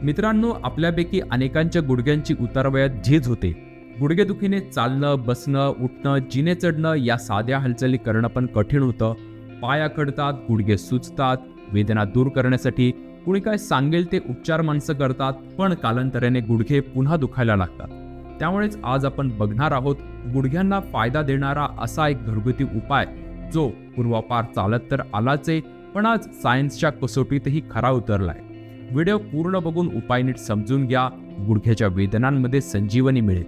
मित्रांनो, आपल्यापैकी अनेकांच्या गुडघ्यांची उतारवयात झीज होते. गुडघेदुखीने चालणं, बसणं, उठणं, जिने चढणं या साध्या हालचाली करणं पण कठीण होतं. पाय आखडतात, गुडघे सुजतात. वेदना दूर करण्यासाठी कुणी काय सांगेल ते उपचार माणसं करतात, पण कालांतराने गुडघे पुन्हा दुखायला लागतात. त्यामुळेच आज आपण बघणार आहोत गुडघ्यांना फायदा देणारा असा एक घरगुती उपाय, जो पूर्वापार चालत तर आलाच आहे, पण आज सायन्सच्या कसोटीतही खरा उतरलाय. व्हिडिओ पूर्ण बघून उपाय नीट समजून घ्या. गुडघ्याच्या वेदनांमध्ये संजीवनी मिळेल.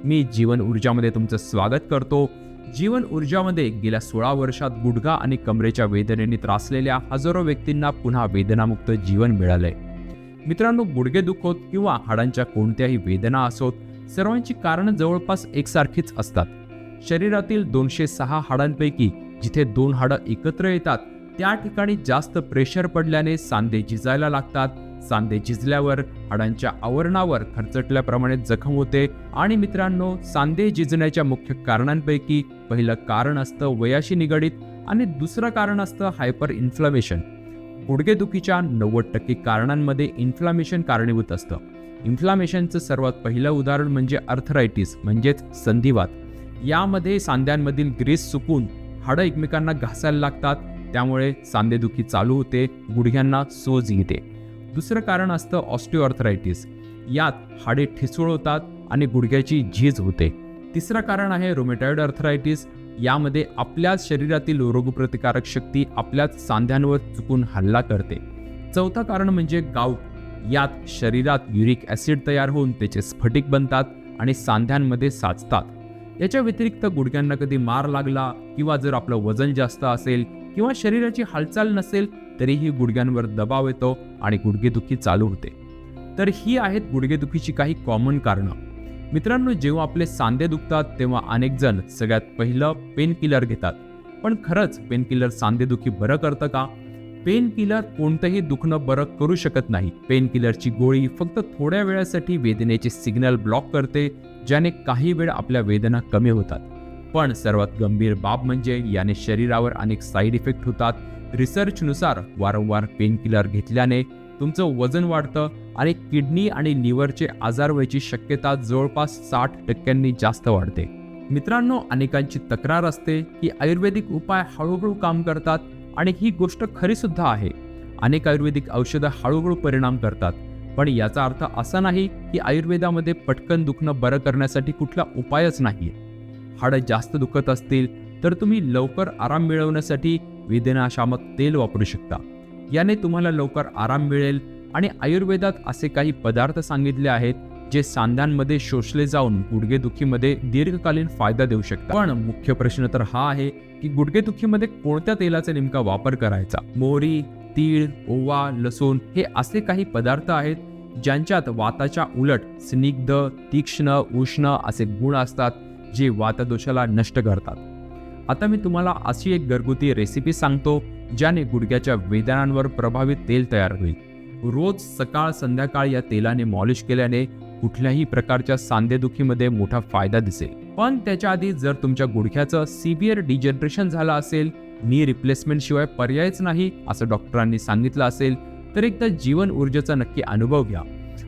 मी जीवन ऊर्जामध्ये तुमचं स्वागत करतो. जीवन ऊर्जामध्ये गेल्या 16 वर्षात गुडघा आणि कमरेच्या वेदनेने त्रासलेल्या हजारो व्यक्तींना पुन्हा वेदनामुक्त जीवन मिळालंय. मित्रांनो, गुडघे दुखोत किंवा हाडांच्या कोणत्याही वेदना असोत, सर्वांची कारणं जवळपास एकसारखीच असतात. शरीरातील 206 हाडांपैकी जिथे 2 हाडं एकत्र येतात त्या ठिकाणी जास्त प्रेशर पडल्याने सांधे झिजायला लागतात. सांधे झिजल्यावर हाडांच्या आवरणावर खरचटल्याप्रमाणे जखम होते. आणि मित्रांनो, सांधे झिजण्याच्या मुख्य कारणांपैकी पहिलं कारण असतं वयाशी निगडित आणि दुसरं कारण असतं हायपर इन्फ्लमेशन. गुडघेदुखीच्या 90% कारणांमध्ये इन्फ्लामेशन कारणीभूत असतं. इन्फ्लामेशनचं सर्वात पहिलं उदाहरण म्हणजे आर्थरायटिस म्हणजेच संधिवात. यामध्ये सांध्यांमधील ग्रीस सुकून हाडं एकमेकांना घासायला लागतात. त्यामुळे सांधेदुखी चालू होते, गुडघ्यांना सोज येते. दुसरं कारण असतं ऑस्टिओआर्थरायटिस. यात हाडे ठिसूळ होतात आणि गुडघ्याची झीज होते. तिसरं कारण आहे रुमेटॉइड आर्थरायटिस. यामध्ये आपल्याच शरीरातील रोगप्रतिकारक शक्ती आपल्याच सांध्यांवर चुकून हल्ला करते. चौथं कारण म्हणजे गाऊट. यात शरीरात युरिक ॲसिड तयार होऊन त्याचे स्फटिक बनतात आणि सांध्यांमध्ये साचतात. याच्या व्यतिरिक्त गुडघ्यांना कधी मार लागला किंवा जर आपलं वजन जास्त असेल किंवा शरीराची हालचाल नसेल तरीही गुडघ्यांवर दबाव येतो आणि गुडघेदुखी चालू होते. तर ही आहेत गुडघेदुखीची काही कॉमन कारणं. मित्रांनो, जेव्हा आपले सांधे दुखतात तेव्हा अनेक जण सगळ्यात पहिलं पेन किलर घेतात. पण खरंच पेन किलर सांधेदुखी बरं करतं का? पेन किलर कोणतंही दुखणं बरं करू शकत नाही. पेन किलरची गोळी फक्त थोड्या वेळासाठी वेदनेचे सिग्नल ब्लॉक करते, ज्याने काही वेळ आपल्या वेदना कमी होतात. पण सर्वात गंभीर बाब म्हणजे याने शरीरावर अनेक साईड इफेक्ट होतात. रिसर्चनुसार वारंवार पेन किलर घेतल्याने तुमचं वजन वाढतं आणि किडनी आणि लिव्हरचे आजार व्हायची शक्यता जवळपास 60% जास्त वाढते. मित्रांनो, अनेकांची तक्रार असते की आयुर्वेदिक उपाय हळूहळू काम करतात, आणि ही गोष्ट खरी सुद्धा आहे. अनेक आयुर्वेदिक औषधं हळूहळू परिणाम करतात, पण याचा अर्थ असा नाही की आयुर्वेदामध्ये पटकन दुखणं बरं करण्यासाठी कुठला उपायच नाहीये. हाडं जास्त दुखत असतील तर तुम्ही लवकर आराम मिळवण्यासाठी वेदनाशामक तेल वापरू शकता. याने तुम्हाला लवकर आराम मिळेल. आणि आयुर्वेदात असे काही पदार्थ सांगितले आहेत जे सांध्यांमध्ये शोषले जाऊन गुडघेदुखीमध्ये दीर्घकालीन फायदा देऊ शकतात. पण मुख्य प्रश्न तर हा आहे की गुडघेदुखीमध्ये कोणत्या तेलाचा नेमका वापर करायचा. मोहरी, तीळ, ओवा, लसूण हे असे काही पदार्थ आहेत ज्यांच्यात वाताच्या उलट स्निग्ध, तीक्ष्ण, उष्ण असे गुण असतात, जे वातदोषाला नष्ट करतात. आता मी तुम्हाला अशी एक घरगुती रेसिपी सांगतो ज्याने गुडघ्याच्या वेदनांवर प्रभावी तेल तयार होईल. रोज सकाळ संध्याकाळ या तेलाने मॉलिश केल्याने कुठल्याही प्रकारच्या सांधेदुखीमध्ये मोठा फायदा दिसेल. पण त्याच्या आधी जर तुमच्या गुडघ्याचं सिव्हिअर डिजनरेशन झालं असेल, नी रिप्लेसमेंट शिवाय पर्यायच नाही असं डॉक्टरांनी सांगितलं असेल, तर एकदा जीवन ऊर्जेचा नक्की अनुभव घ्या.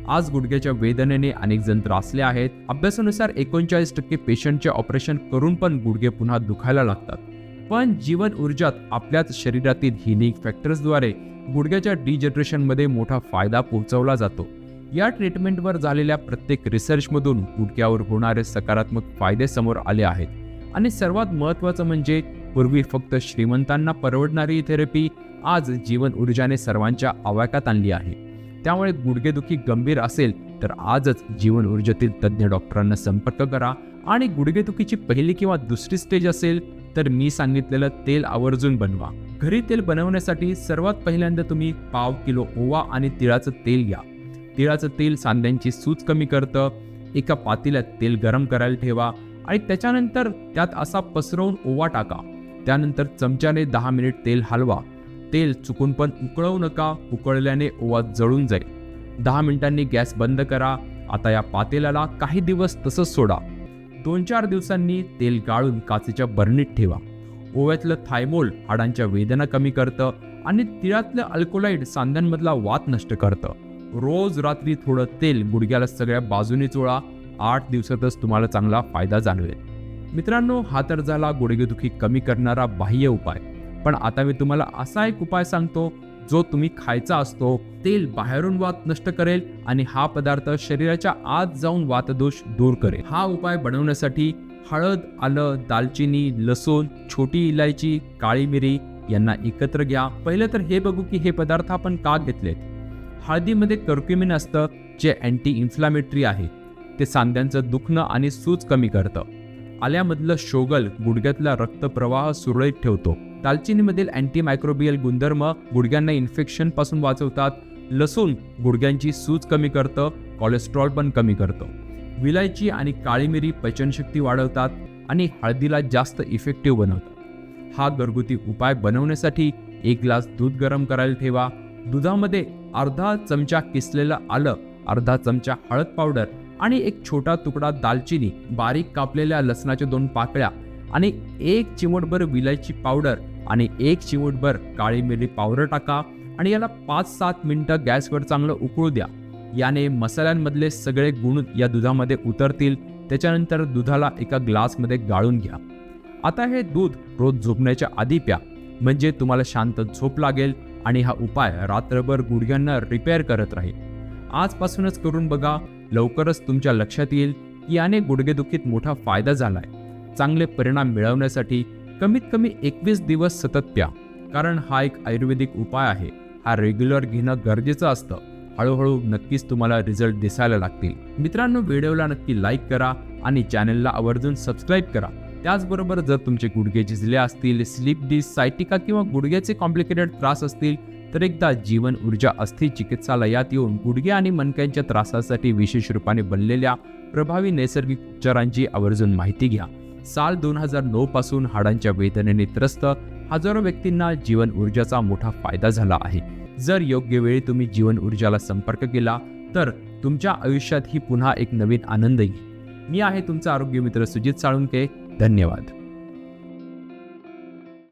आज गुडघ्याच्या वेदनेने अनेक जण त्रासले आहेत. अभ्यासानुसार 39% पेशंटचे ऑपरेशन करून पण गुडघे पुन्हा दुखायला लागतात. पण जीवन ऊर्जात आपल्याच शरीरातील हिलिंग फॅक्टर्सद्वारे गुडघ्याच्या डिजनरेशनमध्ये मोठा फायदा पोहोचवला जातो. या ट्रीटमेंटवर झालेल्या प्रत्येक रिसर्चमधून गुडघ्यावर होणारे सकारात्मक फायदे समोर आले आहेत. आणि सर्वात महत्त्वाचं म्हणजे पूर्वी फक्त श्रीमंतांना परवडणारी थेरपी आज जीवन ऊर्जाने सर्वांच्या आवाक्यात आणली आहे. त्यामुळे गुडघेदुखी गंभीर असेल तर आजच जीवन ऊर्जेतील तज्ज्ञ डॉक्टरांना संपर्क करा. आणि गुडघेदुखीची पहिली किंवा दुसरी स्टेज असेल तर मी सांगितलेलं तेल आवर्जून बनवा. घरी तेल बनवण्यासाठी सर्वात पहिल्यांदा तुम्ही पाव किलो ओवा आणि तिळाचं तेल घ्या. तिळाचं तेल सांध्यांची सूज कमी करतं. एका पातेल्यात तेल गरम करायला ठेवा आणि त्याच्यानंतर त्यात असा पसरवून ओवा टाका. त्यानंतर चमच्याने 10 मिनिट तेल हलवा. तेल चुकून पण उकळवू नका, उकळल्याने ओवा जळून जाईल. 10 मिनिटांनी गॅस बंद करा. आता या पातेल्याला काही दिवस तसंच सोडा. 2-4 दिवसांनी तेल गाळून काचेच्या बरणीत ठेवा. ओव्यातलं थायमोल हाडांच्या वेदना कमी करतं आणि तिळातलं अल्कोलाइड सांध्यांमधला वात नष्ट करतं. रोज रात्री थोडं तेल गुडघ्याला सगळ्या बाजूने चोळा. 8 दिवसातच तुम्हाला चांगला फायदा जाणवेल. मित्रांनो, हा तर झाला गुडघेदुखी कमी करणारा बाह्य उपाय. पण आता मी तुम्हाला असा एक उपाय सांगतो जो तुम्ही खायचा असतो. तेल बाहेरून वात नष्ट करेल आणि हा पदार्थ शरीराच्या आत जाऊन वातदोष दूर करेल. हा उपाय बनवण्यासाठी हळद, आलं, दालचिनी, लसूण, छोटी इलायची, काळी मिरी यांना एकत्र घ्या. पहिलं तर हे बघू की हे पदार्थ आपण का घेतलेत. हळदीमध्ये कर्क्युमिन असतं जे अँटी इन्फ्लामेटरी आहे. ते सांध्यांचं दुखणं आणि सूज कमी करतं. आल्यामधलं शोगल गुडघ्यातला रक्तप्रवाह सुरळीत ठेवतो. दालचिनीमधील अँटीमायक्रोबियल गुणधर्म गुडघ्यांना इन्फेक्शन पासून वाचवतात. लसूण गुडघ्यांची सूज कमी करतं, कोलेस्ट्रॉल पण कमी करतं. विलायची आणि काळी मिरी पचनशक्ती वाढवतात आणि हळदीला जास्त इफेक्टिव्ह बनवतात. हा घरगुती उपाय बनवण्यासाठी 1 ग्लास दूध गरम करायला ठेवा. दुधामध्ये अर्धा चमचा किसलेलं आलं, अर्धा चमचा हळद पावडर आणि एक छोटा तुकडा दालचिनी, बारीक कापलेल्या लसणाच्या 2 पाकळ्या आणि 1 चिमूटभर विलायची पावडर आणि 1 चिमूटभर काळी मिरी पावडर टाका आणि याला 5-7 मिनिटं गॅसवर चांगलं उकळू द्या. याने मसाल्यांमधले सगळे गुण या दुधामध्ये उतरतील. त्याच्यानंतर दुधाला एका ग्लासमध्ये गाळून घ्या. आता हे दूध रोज झोपण्याच्या आधी प्या, म्हणजे तुम्हाला शांत झोप लागेल आणि हा उपाय रात्रभर गुडघ्यांना रिपेअर करत राहील. आजपासूनच करून बघा. लवकरच तुमच्या लक्षात येईल की याने गुडघेदुखीत मोठा फायदा झालाय. चांगले परिणाम मिळवण्यासाठी कमीत कमी 21 दिवस सतत प्या, कारण हा एक आयुर्वेदिक उपाय आहे. हा रेग्युलर घेणं गरजेचं असतं. हळूहळू नक्कीच तुम्हाला रिझल्ट दिसायला लागतील. मित्रांनो, व्हिडिओला नक्की लाईक करा आणि चॅनलला आवर्जून सबस्क्राईब करा. त्याचबरोबर जर तुमचे गुडघे झिजले असतील, स्लिप डिस्क, सायटिका किंवा गुडघ्याचे कॉम्प्लिकेटेड त्रास असतील तर एकदा जीवन ऊर्जा अस्थि चिकित्सालयात येऊन गुडघे आणि मणक्यांच्या त्रासासाठी विशेष रूपाने बनलेल्या प्रभावी नैसर्गिक उपचारांची आवर्जून माहिती घ्या. साल 2009 पासून हाडांच्या वेदनेने त्रस्त हजारो व्यक्तींना जीवन ऊर्जाचा मोठा फायदा झाला आहे. जर योग्य वेळी तुम्ही जीवन ऊर्जाला संपर्क केला तर तुमच्या आयुष्यात ही पुन्हा एक नवीन आनंद येईल. मी आहे तुमचा आरोग्य मित्र सुजित साळुंके. धन्यवाद.